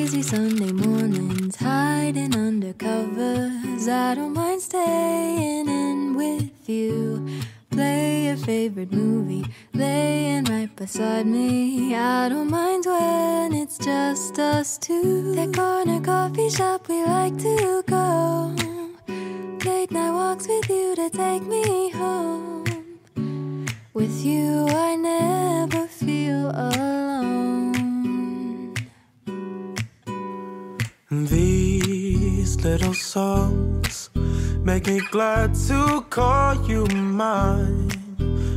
Lazy Sunday mornings, hiding under covers. I don't mind staying in with you. Play your favorite movie, laying right beside me. I don't mind when it's just us two. That corner coffee shop we like to go. Late night walks with you to take me home. With you I never feel alone. These little songs make me glad to call you mine.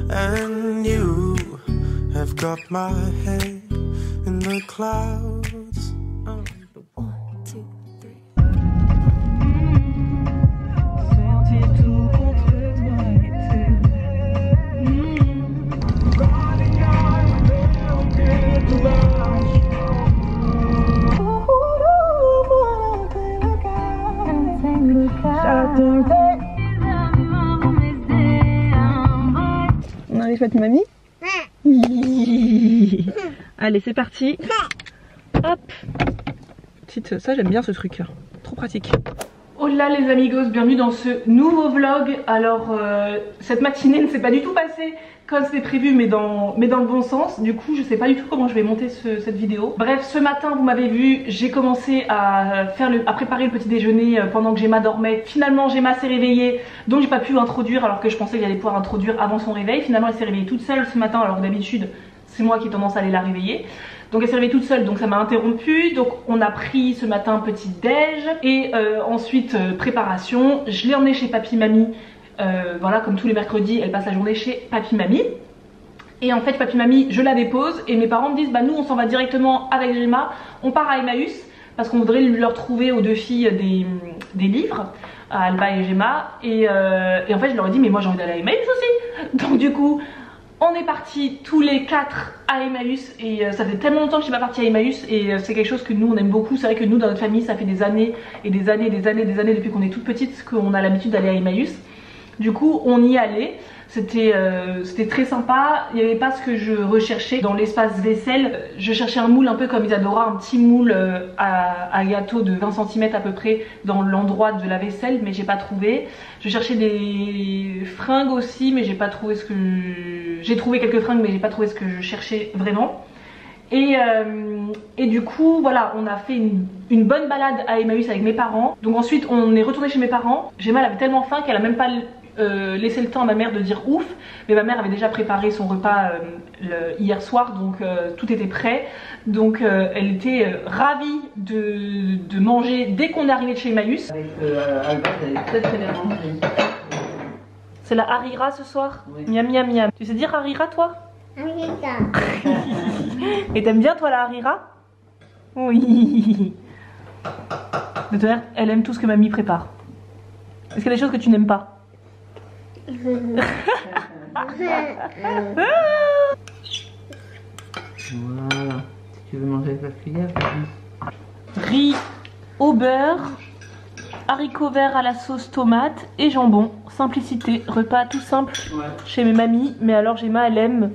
And you have got my head in the clouds. Oh. 1, 2, 3. On arrive, Papy Mamie. Allez, c'est parti. Hop. Petite, ça j'aime bien ce truc, trop pratique. Hola les amigos, bienvenue dans ce nouveau vlog. Alors cette matinée ne s'est pas du tout passée comme c'était prévu, mais dans le bon sens. Du coup je sais pas du tout comment je vais monter cette vidéo. Bref, ce matin vous m'avez vu, j'ai commencé à préparer le petit déjeuner pendant que Gemma dormait. Finalement Gemma s'est réveillée, donc j'ai pas pu introduire alors que je pensais que j'allais pouvoir introduire avant son réveil. Finalement elle s'est réveillée toute seule ce matin, alors que d'habitude c'est moi qui ai tendance à aller la réveiller. Donc elle s'est réveillée toute seule, donc ça m'a interrompue. Donc on a pris ce matin un petit déj et ensuite préparation. Je l'ai emmenée chez Papy Mamie. Voilà, comme tous les mercredis, elle passe la journée chez Papy Mamie. Et en fait Papy Mamie, je la dépose et mes parents me disent bah nous on s'en va directement avec Gemma, on part à Emmaüs parce qu'on voudrait leur trouver aux deux filles des livres, à Alba et Gemma. Et en fait je leur ai dit mais moi j'ai envie d'aller à Emmaüs aussi. Donc du coup on est partis tous les 4 à Emmaüs et ça fait tellement longtemps que je suis pas partie à Emmaüs et c'est quelque chose que nous on aime beaucoup. C'est vrai que nous dans notre famille ça fait des années et des années depuis qu'on est toute petite qu'on a l'habitude d'aller à Emmaüs. Du coup on y allait, c'était très sympa. Il n'y avait pas ce que je recherchais dans l'espace vaisselle. Je cherchais un moule un peu comme Isadora, un petit moule à gâteau de 20 cm à peu près dans l'endroit de la vaisselle, mais j'ai pas trouvé. Je cherchais des fringues aussi, mais j'ai pas trouvé ce que... J'ai trouvé quelques fringues mais j'ai pas trouvé ce que je cherchais vraiment. Et du coup voilà, on a fait une bonne balade à Emmaüs avec mes parents. Donc ensuite on est retourné chez mes parents. Gemma elle avait tellement faim qu'elle a même pas laissé le temps à ma mère de dire ouf. Mais ma mère avait déjà préparé son repas hier soir, donc tout était prêt. Donc elle était ravie de manger dès qu'on est arrivé de chez Emmaüs. Avec Alba, vous allez très bien manger. C'est la harira ce soir? Oui. Miam miam miam. Tu sais dire harira toi? Harira. Et t'aimes bien toi la harira? Oui. De toute manière, elle aime tout ce que mamie prépare. Est-ce qu'il y a des choses que tu n'aimes pas? Voilà. Si tu veux manger avec la cuillère, Riz au beurre, haricots verts à la sauce tomate et jambon. Simplicité, repas tout simple chez mes mamies. Mais alors Gemma elle aime,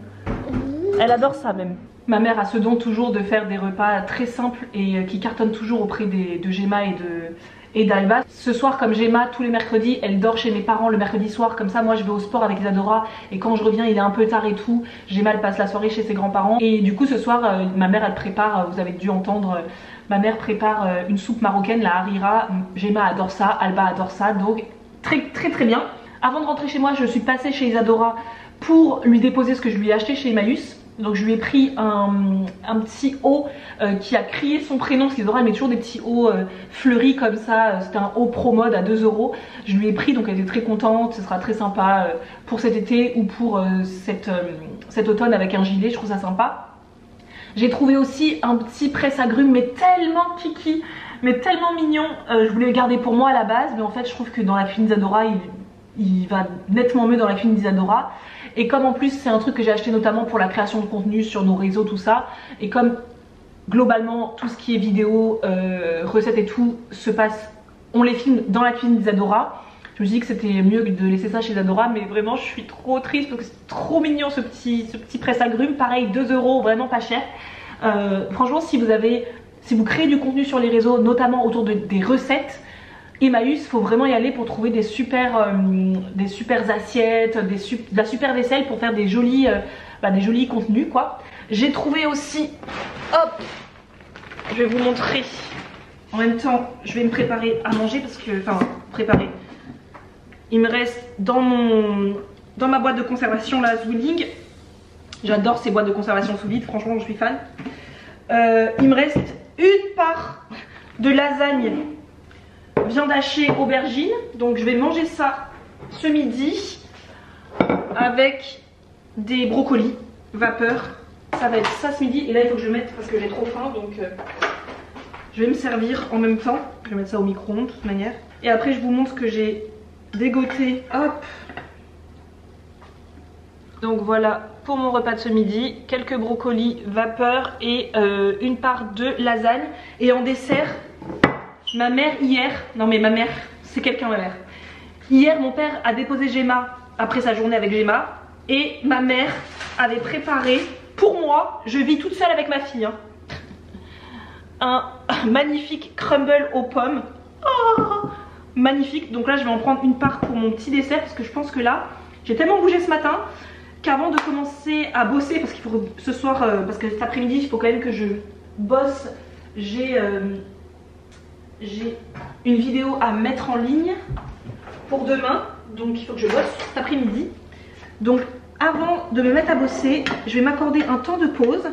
elle adore ça même. Ma mère a ce don toujours de faire des repas très simples et qui cartonnent toujours auprès de Gemma et d'Alba. Ce soir comme Gemma tous les mercredis elle dort chez mes parents le mercredi soir, comme ça moi je vais au sport avec Isadora et quand je reviens il est un peu tard et tout. Gemma elle passe la soirée chez ses grands-parents et du coup ce soir ma mère elle prépare, vous avez dû entendre, ma mère prépare une soupe marocaine, la harira. Gemma adore ça, Alba adore ça, donc très bien. Avant de rentrer chez moi je suis passée chez Isadora pour lui déposer ce que je lui ai acheté chez Emmaüs. Donc je lui ai pris un petit haut qui a crié son prénom, parce qu'Isadora elle met toujours des petits hauts fleuris comme ça. C'était un haut pro mode à 2 €. Je lui ai pris, donc elle était très contente. Ce sera très sympa pour cet été ou pour cet automne avec un gilet, je trouve ça sympa. J'ai trouvé aussi un petit presse-agrumes mais tellement kiki, mais tellement mignon. Je voulais le garder pour moi à la base, mais en fait je trouve que dans la cuisine d'Isadora il va nettement mieux dans la cuisine d'Isadora. Et comme en plus c'est un truc que j'ai acheté notamment pour la création de contenu sur nos réseaux tout ça, et comme globalement tout ce qui est vidéo, recettes et tout se passe, on les filme dans la cuisine d'Isadora, je me suis dit que c'était mieux de laisser ça chez Isadora. Mais vraiment je suis trop triste parce que c'est trop mignon ce petit presse-agrumes. Pareil 2 €, vraiment pas cher. Franchement si si vous créez du contenu sur les réseaux, notamment autour des recettes, Emmaüs, il faut vraiment y aller pour trouver des super assiettes, de la super vaisselle pour faire des jolis contenus quoi. J'ai trouvé aussi, hop, je vais vous montrer. En même temps, je vais me préparer à manger parce que, préparer. Il me reste dans ma boîte de conservation la Zwilling. J'adore ces boîtes de conservation sous vide, franchement je suis fan. Il me reste une part de lasagne viande hachée aubergine, donc je vais manger ça ce midi avec des brocolis vapeur. Ça va être ça ce midi, et là il faut que je mette parce que j'ai trop faim, donc je vais me servir en même temps. Je vais mettre ça au micro-ondes de toute manière, et après je vous montre ce que j'ai dégoté. Hop, donc voilà pour mon repas de ce midi, quelques brocolis vapeur et une part de lasagne. Et en dessert, ma mère hier, non mais ma mère, c'est quelqu'un ma mère. Hier mon père a déposé Gemma après sa journée avec Gemma, et ma mère avait préparé pour moi, je vis toute seule avec ma fille, hein, un magnifique crumble aux pommes. Oh, magnifique, donc là je vais en prendre une part pour mon petit dessert parce que je pense que là, j'ai tellement bougé ce matin qu'avant de commencer à bosser, parce qu'il faut ce soir, parce que cet après-midi il faut quand même que je bosse, j'ai une vidéo à mettre en ligne pour demain, donc il faut que je bosse cet après-midi. Donc avant de me mettre à bosser, je vais m'accorder un temps de pause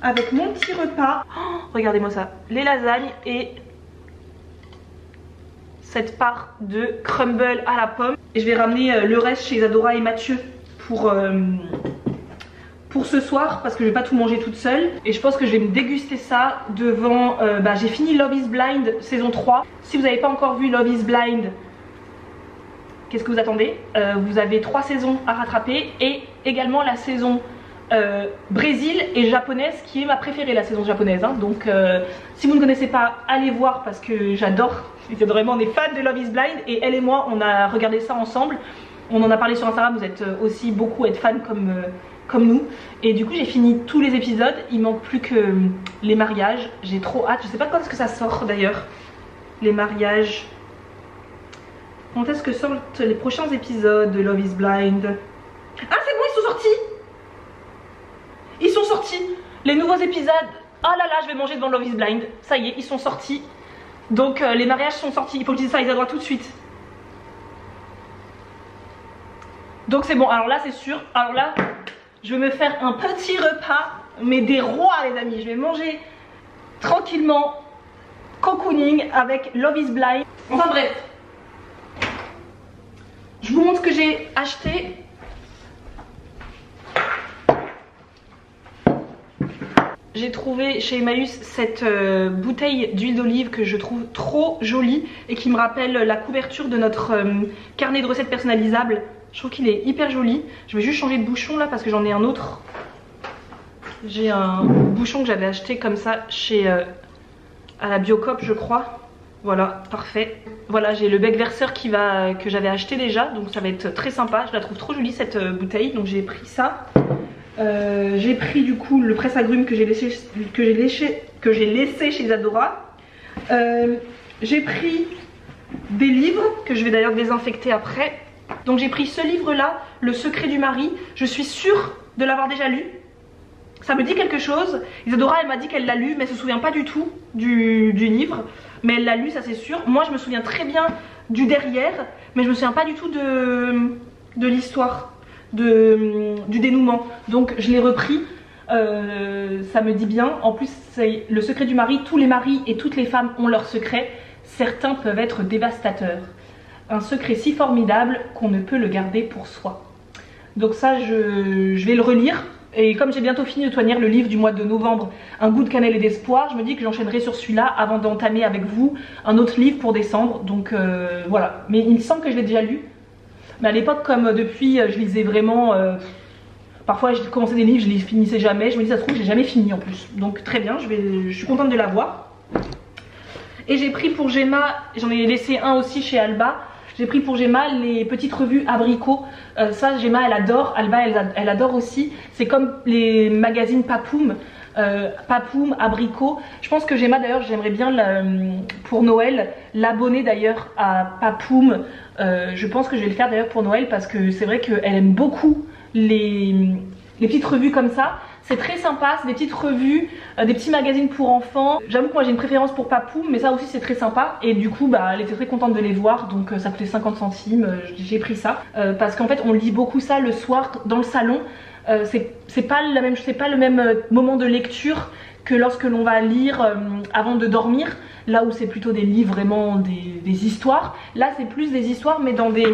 avec mon petit repas. Oh, regardez-moi ça, les lasagnes et cette part de crumble à la pomme. Et je vais ramener le reste chez Isadora et Mathieu pour ce soir, parce que je vais pas tout manger toute seule. Et je pense que je vais me déguster ça devant... j'ai fini Love is Blind saison 3. Si vous n'avez pas encore vu Love is Blind, qu'est-ce que vous attendez? Vous avez 3 saisons à rattraper, et également la saison Brésil et japonaise, qui est ma préférée, la saison japonaise, hein. Donc si vous ne connaissez pas, allez voir, parce que j'adore. Vraiment, on est fans de Love is Blind, et elle et moi on a regardé ça ensemble. On en a parlé sur Instagram, vous êtes aussi beaucoup à être fans comme nous. Et du coup j'ai fini tous les épisodes, il manque plus que les mariages. J'ai trop hâte, je sais pas quand est-ce que ça sort d'ailleurs, les mariages. Quand est-ce que sortent les prochains épisodes de Love is Blind? Ah c'est bon, ils sont sortis. Ils sont sortis, les nouveaux épisodes. Oh là là, je vais manger devant Love is Blind. Ça y est, ils sont sortis. Donc les mariages sont sortis, il faut que je dise ça à Isadora tout de suite. Donc c'est bon, alors là c'est sûr. Alors là, je vais me faire un petit repas, mais des rois les amis. Je vais manger tranquillement, cocooning avec Love is Blind. Enfin bref, je vous montre ce que j'ai acheté. J'ai trouvé chez Emmaüs cette bouteille d'huile d'olive que je trouve trop jolie et qui me rappelle la couverture de notre carnet de recettes personnalisable. Je trouve qu'il est hyper joli. Je vais juste changer de bouchon là parce que j'en ai un autre. J'ai un bouchon que j'avais acheté comme ça chez à la Biocop je crois. Voilà, parfait. Voilà, j'ai le bec verseur que j'avais acheté déjà, donc ça va être très sympa. Je la trouve trop jolie cette bouteille, donc j'ai pris ça. J'ai pris du coup le presse-agrumes que j'ai laissé chez Isadora. J'ai pris des livres que je vais d'ailleurs désinfecter après. Donc j'ai pris ce livre là, Le secret du mari. Je suis sûre de l'avoir déjà lu. Ça me dit quelque chose. Isadora elle m'a dit qu'elle l'a lu, mais elle se souvient pas du tout du livre. Mais elle l'a lu, ça c'est sûr. Moi je me souviens très bien du derrière, mais je me souviens pas du tout de l'histoire, du dénouement. Donc je l'ai repris. Ça me dit bien. En plus c'est Le secret du mari. Tous les maris et toutes les femmes ont leurs secrets. Certains peuvent être dévastateurs. Un secret si formidable qu'on ne peut le garder pour soi. Donc ça je vais le relire. Et comme j'ai bientôt fini de tenir le livre du mois de novembre, Un goût de cannelle et d'espoir, je me dis que j'enchaînerai sur celui-là avant d'entamer avec vous un autre livre pour décembre. Donc voilà. Mais il me semble que je l'ai déjà lu. Mais à l'époque, comme depuis, je lisais vraiment... parfois, je commençais des livres, je les finissais jamais. Je me dis, ça se trouve, j'ai jamais fini en plus. Donc très bien, je suis contente de l'avoir. Et j'ai pris pour Gemma, j'en ai laissé un aussi chez Alba. J'ai pris pour Gemma les petites revues abricots. Ça, Gemma, elle adore. Alba, elle adore aussi. C'est comme les magazines Papoum. Papoum, abricot. Je pense que Gemma d'ailleurs j'aimerais bien pour Noël l'abonner d'ailleurs à Papoum. Je pense que je vais le faire d'ailleurs pour Noël parce que c'est vrai qu'elle aime beaucoup les petites revues comme ça. C'est très sympa, c'est des petites revues, des petits magazines pour enfants. J'avoue que moi j'ai une préférence pour Papoum, mais ça aussi c'est très sympa. Et du coup bah, elle était très contente de les voir, donc ça coûtait 50 centimes, j'ai pris ça. Parce qu'en fait on lit beaucoup ça le soir dans le salon. C'est pas le même moment de lecture que lorsque l'on va lire avant de dormir. Là où c'est plutôt des livres, vraiment des histoires. Là c'est plus des histoires mais dans des...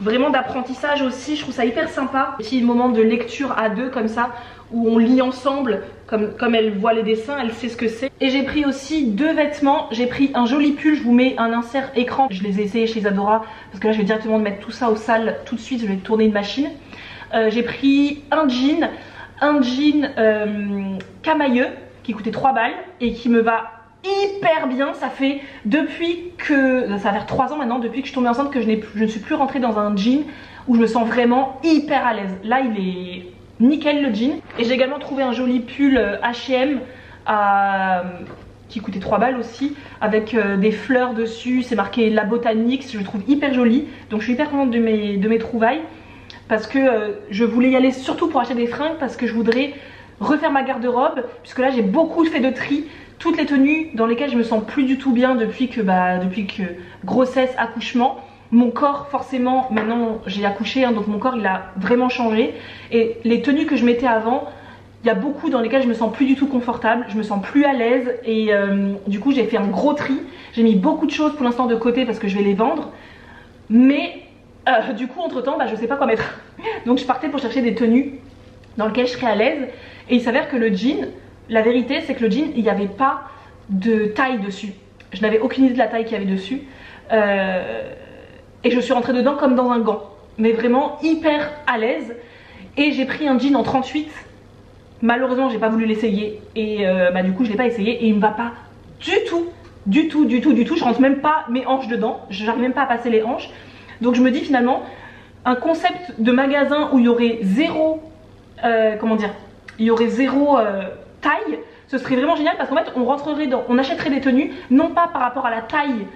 vraiment d'apprentissage aussi, je trouve ça hyper sympa. Petit moment de lecture à deux comme ça, où on lit ensemble, comme elle voit les dessins, elle sait ce que c'est. Et j'ai pris aussi 2 vêtements, j'ai pris un joli pull, je vous mets un insert écran. Je les ai essayés chez Isadora, parce que là je vais directement mettre tout ça au sale tout de suite, je vais tourner une machine. J'ai pris un jean camailleux, qui coûtait 3 balles, et qui me va hyper bien. Ça fait depuis que, ça va faire 3 ans maintenant, depuis que je suis tombée enceinte, que je ne suis plus rentrée dans un jean où je me sens vraiment hyper à l'aise. Là il est nickel le jean. Et j'ai également trouvé un joli pull H&M qui coûtait 3 balles aussi, avec des fleurs dessus, c'est marqué La Botanique, je le trouve hyper joli. Donc je suis hyper contente de mes trouvailles, parce que je voulais y aller surtout pour acheter des fringues, parce que je voudrais refaire ma garde-robe, puisque là j'ai beaucoup fait de tri. Toutes les tenues dans lesquelles je me sens plus du tout bien depuis que grossesse, accouchement. Mon corps forcément, maintenant j'ai accouché, hein, donc mon corps il a vraiment changé. Et les tenues que je mettais avant, il y a beaucoup dans lesquelles je me sens plus du tout confortable, je me sens plus à l'aise. Et du coup j'ai fait un gros tri. J'ai mis beaucoup de choses pour l'instant de côté parce que je vais les vendre. Mais du coup entre temps je sais pas quoi mettre. Donc je partais pour chercher des tenues dans lesquelles je serais à l'aise. Et il s'avère que le jean, la vérité c'est que le jean il n'y avait pas de taille dessus. Je n'avais aucune idée de la taille qu'il y avait dessus. Et je suis rentrée dedans comme dans un gant, mais vraiment hyper à l'aise. Et j'ai pris un jean en 38. Malheureusement j'ai pas voulu l'essayer. Et du coup je l'ai pas essayé. Et il me va pas du tout. Je rentre même pas mes hanches dedans. J'arrive même pas à passer les hanches. Donc je me dis finalement, un concept de magasin où il y aurait zéro il y aurait zéro taille, ce serait vraiment génial. Parce qu'en fait on achèterait des tenues, non pas par rapport à la taille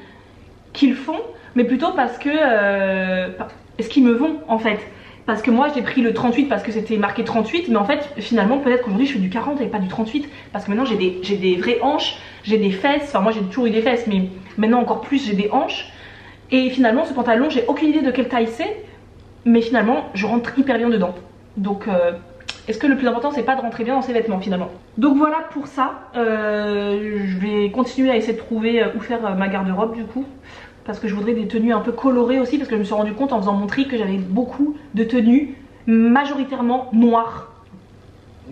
qu'ils font, mais plutôt parce que ce qu'ils me vont en fait. Parce que moi j'ai pris le 38 parce que c'était marqué 38, mais en fait finalement peut-être qu'aujourd'hui je fais du 40 et pas du 38, parce que maintenant j'ai des vraies hanches, j'ai des fesses. Enfin moi j'ai toujours eu des fesses, mais maintenant encore plus j'ai des hanches. Et finalement ce pantalon j'ai aucune idée de quelle taille c'est, mais finalement je rentre hyper bien dedans. Donc est-ce que le plus important c'est pas de rentrer bien dans ses vêtements finalement. Donc voilà pour ça. Je vais continuer à essayer de trouver où faire ma garde-robe du coup, parce que je voudrais des tenues un peu colorées aussi, parce que je me suis rendu compte en faisant mon tri que j'avais beaucoup de tenues majoritairement noires.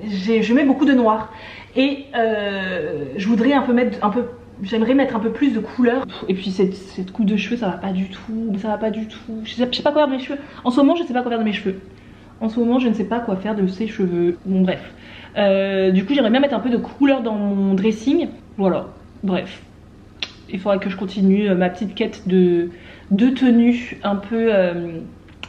Je mets beaucoup de noir. Et je voudrais j'aimerais mettre un peu plus de couleurs. Et puis cette coupe de cheveux ça va pas du tout. Ça va pas du tout. Je sais pas quoi faire de mes cheveux. En ce moment je sais pas quoi faire de mes cheveux. En ce moment je ne sais pas quoi faire de ces cheveux. Bon bref. Du coup j'aimerais bien mettre un peu de couleur dans mon dressing. Voilà. Bref. Il faudra que je continue ma petite quête de tenues un peu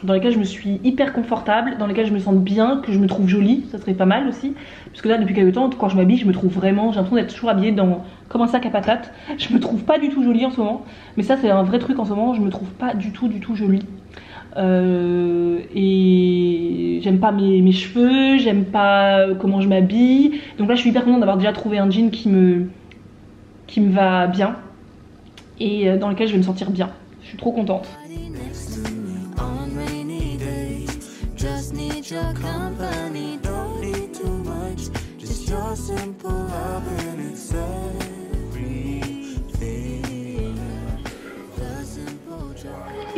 dans lesquelles je me suis hyper confortable, dans lesquelles je me sens bien, que je me trouve jolie, ça serait pas mal aussi. Parce que là depuis quelques temps quand je m'habille je me trouve vraiment, j'ai l'impression d'être toujours habillée comme un sac à patates. Je me trouve pas du tout jolie en ce moment, mais ça c'est un vrai truc en ce moment, je me trouve pas du tout jolie. Et j'aime pas mes cheveux, j'aime pas comment je m'habille. Donc là je suis hyper contente d'avoir déjà trouvé un jean qui me va bien et dans lequel je vais me sentir bien. Je suis trop contente.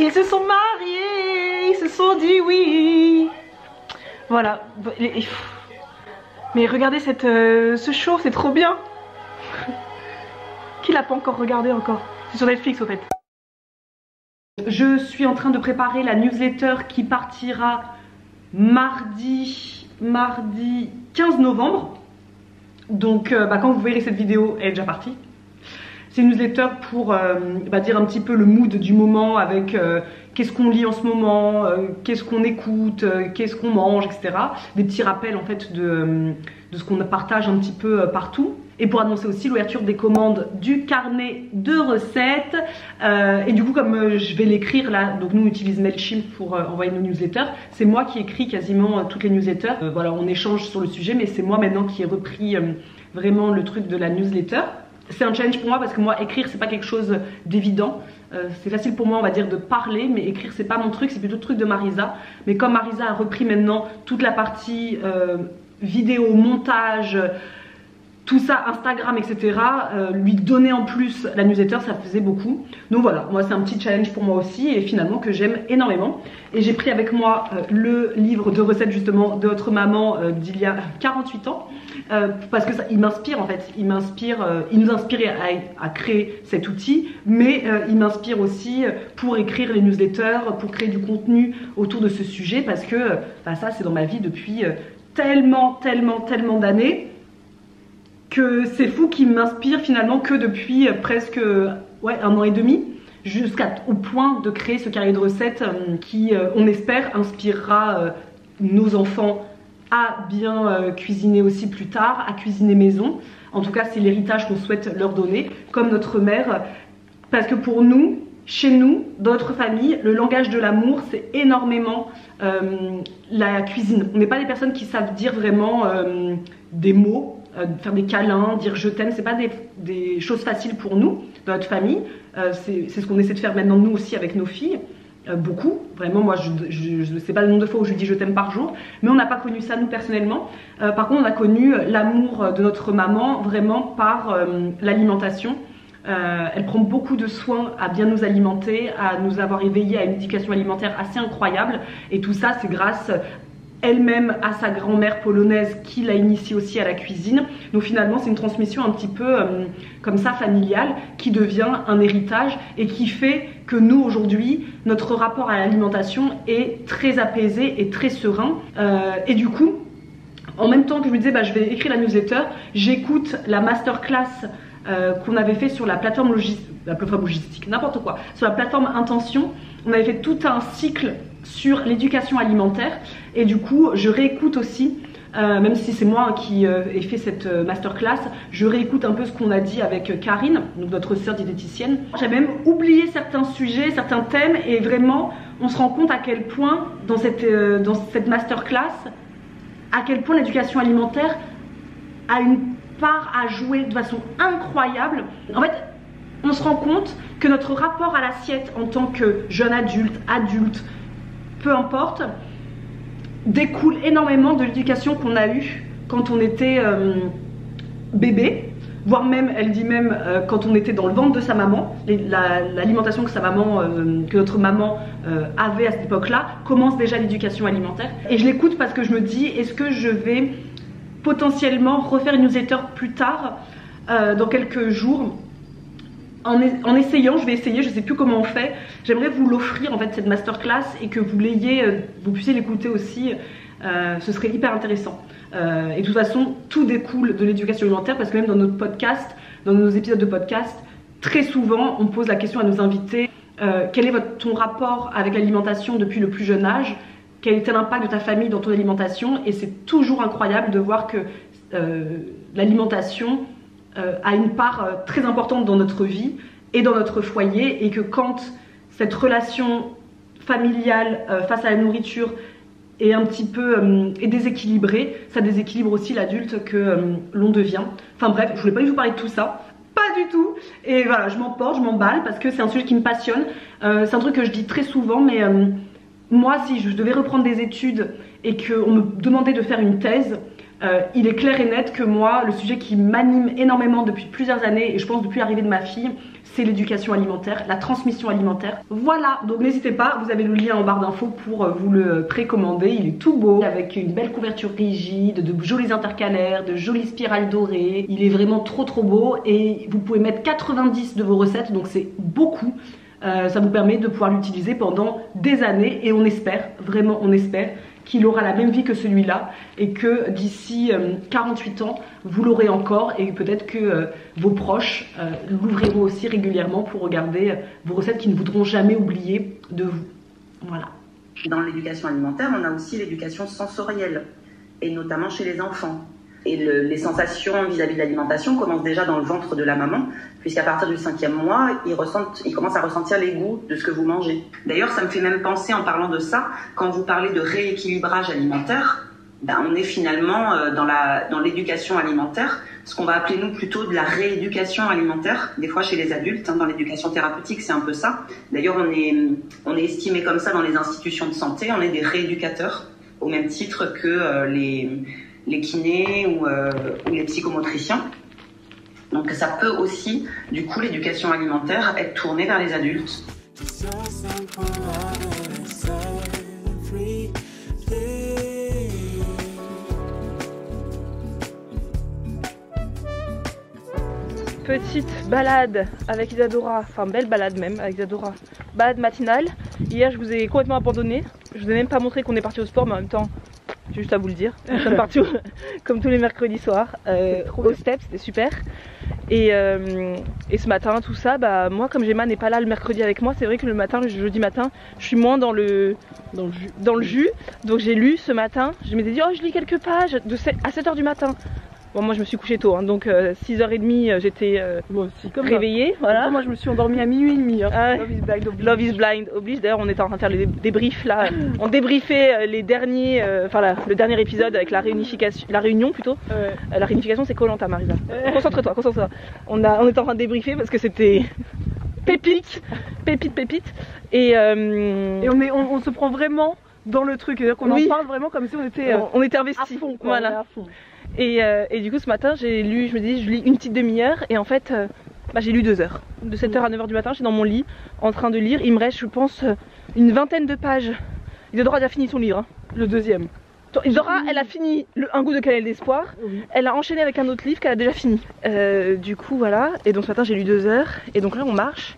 Ils se sont mariés, ils se sont dit oui. Voilà. Mais regardez ce show, c'est trop bien. Qui l'a pas encore regardé encore? C'est sur Netflix au fait. Je suis en train de préparer la newsletter qui partira mardi 15 novembre. Donc quand vous verrez cette vidéo, elle est déjà partie. C'est une newsletter pour dire un petit peu le mood du moment, avec qu'est-ce qu'on lit en ce moment, qu'est-ce qu'on écoute, qu'est-ce qu'on mange, etc. Des petits rappels en fait ce qu'on partage un petit peu partout. Et pour annoncer aussi l'ouverture des commandes du carnet de recettes. Et du coup, comme je vais l'écrire là, donc nous on utilise Mailchimp pour envoyer nos newsletters. C'est moi qui écris quasiment toutes les newsletters. Voilà, on échange sur le sujet, mais c'est moi maintenant qui ai repris vraiment le truc de la newsletter. C'est un challenge pour moi parce que moi, écrire, c'est pas quelque chose d'évident. C'est facile pour moi, on va dire, de parler, mais écrire, c'est pas mon truc, c'est plutôt le truc de Marisa. Mais comme Marisa a repris maintenant toute la partie vidéo, montage, tout ça, Instagram, etc., lui donner en plus la newsletter, ça faisait beaucoup. Donc voilà, moi c'est un petit challenge pour moi aussi et finalement que j'aime énormément. Et j'ai pris avec moi le livre de recettes justement de votre maman d'il y a 48 ans. Parce que ça, il m'inspire en fait, il nous inspire à créer cet outil, mais il m'inspire aussi pour écrire les newsletters, pour créer du contenu autour de ce sujet, parce que ça c'est dans ma vie depuis tellement d'années, que c'est fou qu'il m'inspire finalement que depuis presque 1 an et demi, jusqu'au point de créer ce carnet de recettes qui, on espère, inspirera nos enfants à bien cuisiner aussi plus tard, à cuisiner maison. En tout cas, c'est l'héritage qu'on souhaite leur donner, comme notre mère. Parce que pour nous, chez nous, dans notre famille, le langage de l'amour, c'est énormément la cuisine. On n'est pas des personnes qui savent dire vraiment des mots, faire des câlins, dire je t'aime. C'est pas des choses faciles pour nous, dans notre famille. C'est ce qu'on essaie de faire maintenant nous aussi avec nos filles. Beaucoup, vraiment, moi je ne sais pas le nombre de fois où je lui dis je t'aime par jour, mais on n'a pas connu ça nous personnellement. Par contre on a connu l'amour de notre maman vraiment par l'alimentation. Elle prend beaucoup de soin à bien nous alimenter, à nous avoir éveillés à une éducation alimentaire assez incroyable, et tout ça c'est grâce elle-même à sa grand-mère polonaise qui l'a initiée aussi à la cuisine. Donc finalement c'est une transmission un petit peu comme ça familiale qui devient un héritage et qui fait que nous aujourd'hui notre rapport à l'alimentation est très apaisé et très serein. Et du coup en même temps que je me disais je vais écrire la newsletter, j'écoute la masterclass qu'on avait fait sur la plateforme logistique, n'importe quoi, sur la plateforme Intention. On avait fait tout un cycle sur l'éducation alimentaire et du coup je réécoute aussi, même si c'est moi qui ai fait cette masterclass, je réécoute un peu ce qu'on a dit avec Karine, donc notre sœur diététicienne. J'ai même oublié certains sujets, certains thèmes, et vraiment on se rend compte à quel point dans cette masterclass, à quel point l'éducation alimentaire a une part à jouer de façon incroyable. En fait, on se rend compte que notre rapport à l'assiette en tant que jeune adulte, peu importe, découle énormément de l'éducation qu'on a eue quand on était bébé, voire même, elle dit même quand on était dans le ventre de sa maman. L'alimentation que que notre maman avait à cette époque-là, commence déjà l'éducation alimentaire. Et je l'écoute parce que je me dis, est-ce que je vais potentiellement refaire une newsletter plus tard, dans quelques jours, en essayant, je vais essayer, je sais plus comment on fait. J'aimerais vous l'offrir en fait cette masterclass et que vous puissiez l'écouter aussi. Ce serait hyper intéressant. Et de toute façon, tout découle de l'éducation alimentaire, parce que même dans notre podcast, dans nos épisodes de podcast, très souvent on pose la question à nos invités, quel est ton rapport avec l'alimentation depuis le plus jeune âge? Quel était l'impact de ta famille dans ton alimentation? Et c'est toujours incroyable de voir que l'alimentation a une part très importante dans notre vie et dans notre foyer, et que quand cette relation familiale face à la nourriture est un petit peu est déséquilibrée, ça déséquilibre aussi l'adulte que l'on devient. Enfin bref, je voulais pas du tout parler de tout ça, pas du tout, et voilà, je m'emporte, je m'emballe parce que c'est un sujet qui me passionne. C'est un truc que je dis très souvent, mais moi si je devais reprendre des études et qu'on me demandait de faire une thèse, il est clair et net que moi, le sujet qui m'anime énormément depuis plusieurs années, et je pense depuis l'arrivée de ma fille, c'est l'éducation alimentaire, la transmission alimentaire. Voilà, donc n'hésitez pas, vous avez le lien en barre d'infos pour vous le précommander. Il est tout beau, avec une belle couverture rigide, de jolis intercalaires, de jolies spirales dorées. Il est vraiment trop beau, et vous pouvez mettre 90 de vos recettes, donc c'est beaucoup. Ça vous permet de pouvoir l'utiliser pendant des années, et on espère, vraiment on espère, qu'il aura la même vie que celui-là, et que d'ici 48 ans, vous l'aurez encore, et peut-être que vos proches l'ouvriront aussi régulièrement pour regarder vos recettes qui ne voudront jamais oublier de vous. Voilà. Dans l'éducation alimentaire, on a aussi l'éducation sensorielle, et notamment chez les enfants. Et les sensations vis-à-vis de l'alimentation commencent déjà dans le ventre de la maman, puisqu'à partir du 5e mois, il commence à ressentir les goûts de ce que vous mangez. D'ailleurs, ça me fait même penser, en parlant de ça, quand vous parlez de rééquilibrage alimentaire, on est finalement dans l'éducation alimentaire, ce qu'on va appeler nous plutôt de la rééducation alimentaire, des fois chez les adultes, dans l'éducation thérapeutique c'est un peu ça. D'ailleurs on est estimé comme ça dans les institutions de santé, on est des rééducateurs, au même titre que les kinés ou les psychomotriciens. Donc ça peut aussi, du coup, l'éducation alimentaire être tournée vers les adultes. Petite balade avec Isadora, enfin belle balade même avec Isadora, balade matinale. Hier je vous ai complètement abandonné, je vous ai même pas montré qu'on est parti au sport, mais en même temps j'ai juste à vous le dire, nous sommes partis comme tous les mercredis soirs au step, c'était super. Et ce matin tout ça, moi comme Gemma n'est pas là le mercredi avec moi, c'est vrai que le matin, le jeudi matin, je suis moins dans le jus, donc j'ai lu ce matin, je m'étais dit oh je lis quelques pages à 7h du matin. Bon, moi je me suis couchée tôt, donc 6h30 j'étais réveillée. Voilà. Moi je me suis endormie à minuit et demi. Love is blind oblige. D'ailleurs on était en train de faire les débriefs là. On débriefait les derniers, le dernier épisode avec la réunion plutôt. La réunification c'est Koh-Lanta, Marisa. Concentre-toi. On était en train de débriefer parce que c'était pépite. Et on se prend vraiment dans le truc, c'est-à-dire qu'on en parle vraiment comme si on était investis. À fond, quoi, voilà. Et du coup ce matin j'ai lu, je me dis je lis une petite demi-heure et en fait j'ai lu 2 heures. De 7h à 9h du matin, j'étais dans mon lit en train de lire. Il me reste je pense une vingtaine de pages. Isadora a déjà fini son livre, le deuxième. Isadora elle a fini Un goût de cannelle d'espoir, elle a enchaîné avec un autre livre qu'elle a déjà fini. Du coup voilà, et donc ce matin j'ai lu 2 heures et donc là on marche.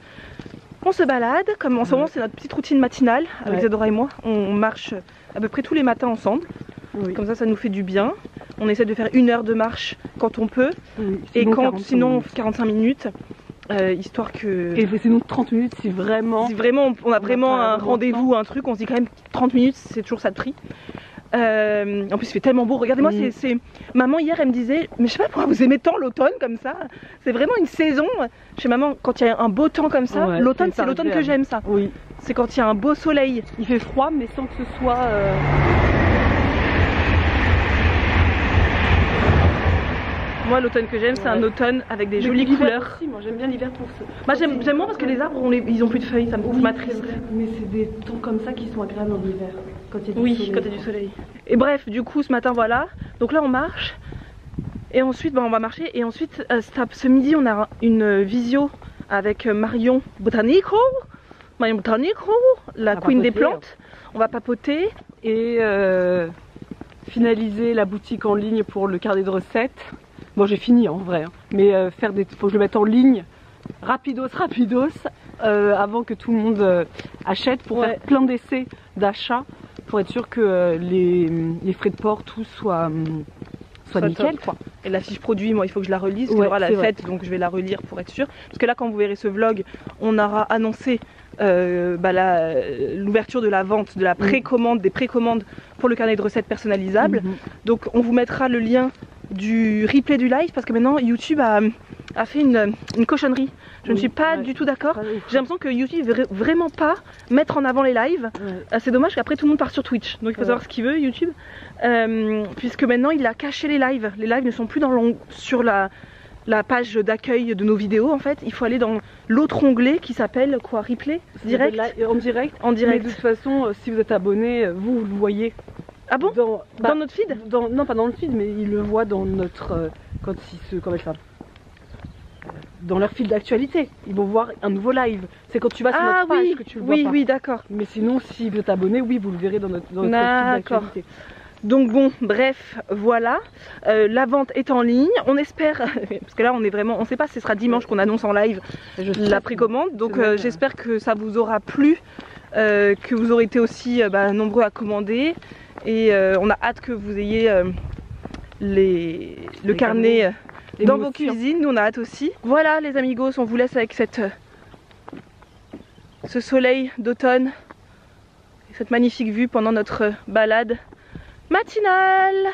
On se balade, comme en ce moment c'est notre petite routine matinale avec Isadora et moi. On marche à peu près tous les matins ensemble. Comme ça nous fait du bien. On essaie de faire 1 heure de marche quand on peut. Et sinon 45 minutes. Histoire que... Et sinon 30 minutes si vraiment on a vraiment un rendez-vous, un truc, on se dit quand même 30 minutes c'est toujours ça de prix. En plus il fait tellement beau, regardez-moi, maman hier elle me disait mais je sais pas pourquoi vous aimez tant l'automne comme ça, c'est vraiment une saison chez maman quand il y a un beau temps comme ça, l'automne c'est l'automne que j'aime ça. C'est quand il y a un beau soleil, il fait froid mais sans que ce soit Moi l'automne que j'aime c'est un automne avec des jolies couleurs. Aussi, moi j'aime bien l'hiver pour ça. Moi j'aime moins parce que les arbres ils ont plus de feuilles, ça m'attriste. Mais c'est des temps comme ça qui sont agréables en hiver. Quand il y a du soleil. Quand il y a du soleil. Et bref, du coup ce matin voilà, donc là on marche et ensuite on va marcher et ensuite ce midi on a une visio avec Marion Botanico, la queen des plantes. On va papoter et finaliser la boutique en ligne pour le carnet de recettes. Bon j'ai fini en vrai, mais faut que je le mette en ligne rapidos avant que tout le monde achète pour faire plein d'essais d'achat pour être sûr que les frais de port tout soit nickel quoi. Et la fiche produit, moi il faut que je la relise, parce qu'il y aura la fête donc je vais la relire pour être sûr. Parce que là quand vous verrez ce vlog, on aura annoncé l'ouverture de la vente, de la précommande, des précommandes pour le carnet de recettes personnalisable. Donc on vous mettra le lien du replay du live parce que maintenant YouTube a fait une cochonnerie. Je ne suis pas du tout d'accord. J'ai l'impression que YouTube veut vraiment pas mettre en avant les lives. C'est dommage qu'après tout le monde part sur Twitch. Donc il faut savoir ce qu'il veut YouTube. Puisque maintenant il a caché les lives. Les lives ne sont plus sur la page d'accueil de nos vidéos en fait. Il faut aller dans l'autre onglet qui s'appelle quoi, replay direct. En direct. Mais de toute façon si vous êtes abonné, vous le voyez. Ah bon? Dans notre feed? Non pas dans le feed mais ils le voient dans notre dans leur fil d'actualité, ils vont voir un nouveau live. C'est quand tu vas sur notre page que tu le vois pas. Oui, d'accord. Mais sinon, si vous êtes abonné, vous le verrez dans notre fil d'actualité. Donc bon, bref, voilà. La vente est en ligne. On espère, parce que là on est vraiment, on sait pas si ce sera dimanche qu'on annonce en live la précommande. Donc j'espère que ça vous aura plu, que vous aurez été aussi nombreux à commander. Et on a hâte que vous ayez le carnet dans vos cuisines, nous on a hâte aussi. Voilà les amigos, on vous laisse avec ce soleil d'automne et cette magnifique vue pendant notre balade matinale.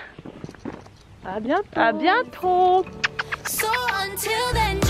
À bientôt. À bientôt. So until then